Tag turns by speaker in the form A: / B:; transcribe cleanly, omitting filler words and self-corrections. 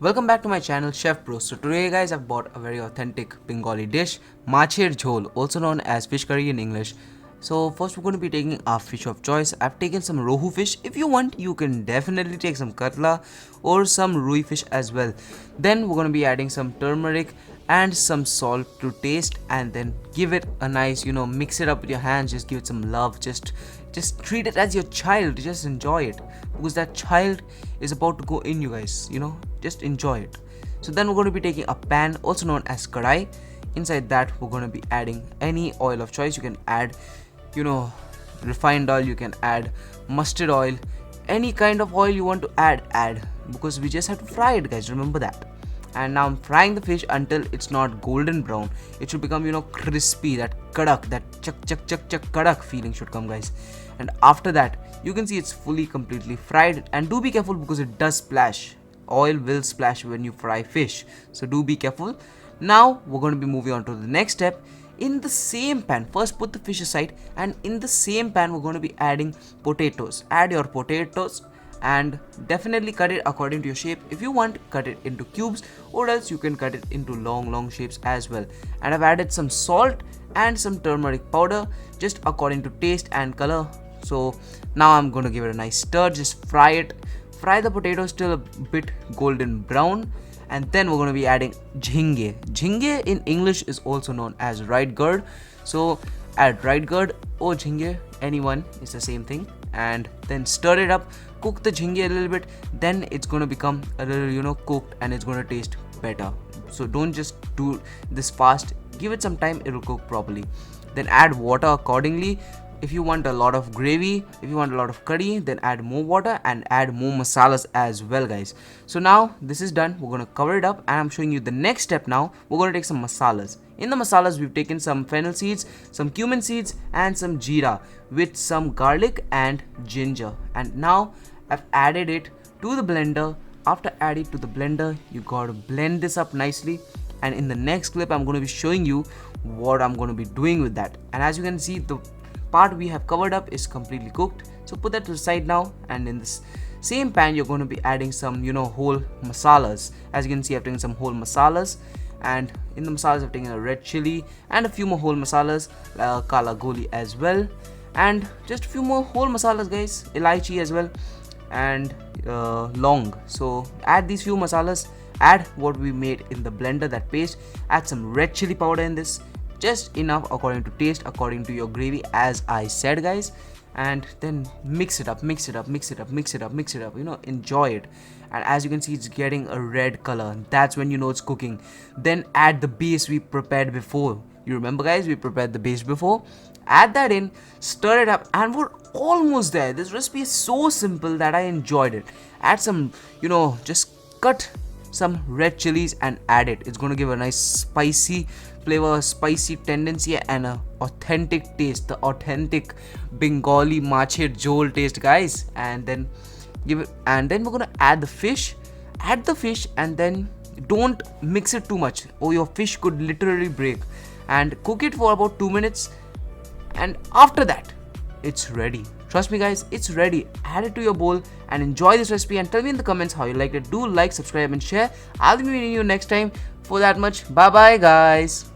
A: Welcome back to my channel Chef Bro. So today guys I've bought a very authentic Bengali dish, mach jhol, also known as fish curry in English. So first we're going to be taking our fish of choice. I've taken some Rohu fish. If you want you can definitely take some katla or some rui fish as well. Then we're going to be adding some turmeric and some salt to taste, and then give it a nice, mix it up with your hands, just give it some love, just treat it as your child, just enjoy it, because that child is about to go in, you guys, just enjoy it. So then we're going to be taking a pan, also known as kadai. Inside that we're going to be adding any oil of choice. You can add, refined oil, you can add mustard oil, any kind of oil you want to add, because we just have to fry it, guys, remember that. And now I'm frying the fish until it's not golden brown. It should become, crispy, that kadak, that chak kadak feeling should come, guys. And after that you can see it's fully completely fried. And do be careful because it does splash, oil will splash when you fry fish, so do be careful. Now we're going to be moving on to the next step. In the same pan, first put the fish aside, and in the same pan we're going to be adding potatoes. Add your potatoes and definitely cut it according to your shape. If you want, cut it into cubes, or else you can cut it into long shapes as well. And I've added some salt and some turmeric powder, just according to taste and color. So now I'm going to give it a nice stir, just fry the potatoes till a bit golden brown. And then we're going to be adding jhinge in English is also known as right gourd. So add right gourd or jhinge, anyone is the same thing. And then stir it up, cook the jhinge a little bit, then it's going to become a little cooked, and it's going to taste better. So don't just do this fast, give it some time, it will cook properly. Then add water accordingly. If you want a lot of gravy, if you want a lot of curry, then add more water and add more masalas as well, guys. So now this is done, we're going to cover it up, and I'm showing you the next step. Now we're going to take some masalas. In the masalas we've taken some fennel seeds, some cumin seeds, and some jeera with some garlic and ginger. And now I've added it to the blender. After adding it to the blender, you gotta blend this up nicely, and in the next clip I'm going to be showing you what I'm going to be doing with that. And as you can see, the part we have covered up is completely cooked, so put that to the side now. And in this same pan you're going to be adding some whole masalas. As you can see, I've taken some whole masalas, and in the masalas I've taken a red chili and a few more whole masalas, kala goli as well, and just a few more whole masalas, guys, elaichi as well, and long. So add these few masalas, add what we made in the blender, that paste, add some red chili powder in this, just enough according to taste, according to your gravy, as I said, guys. And then mix it up, enjoy it. And as you can see, it's getting a red color, that's when you know it's cooking. Then add the base we prepared before. You remember, guys, we prepared the base before. Add that in, stir it up, and we're almost there. This recipe is so simple that I enjoyed it. Add some, just cut some red chilies and add it. It's going to give a nice spicy flavor, spicy tendency, and a authentic taste, the authentic Bengali mach jhol taste, guys. And then we're going to add the fish, and then don't mix it too much or your fish could literally break. And cook it for about 2 minutes, and after that it's ready. Trust me, guys, it's ready. Add it to your bowl and enjoy this recipe, and tell me in the comments how you liked it. Do like, subscribe, and share. I'll be meeting you next time. For that much, bye bye, guys.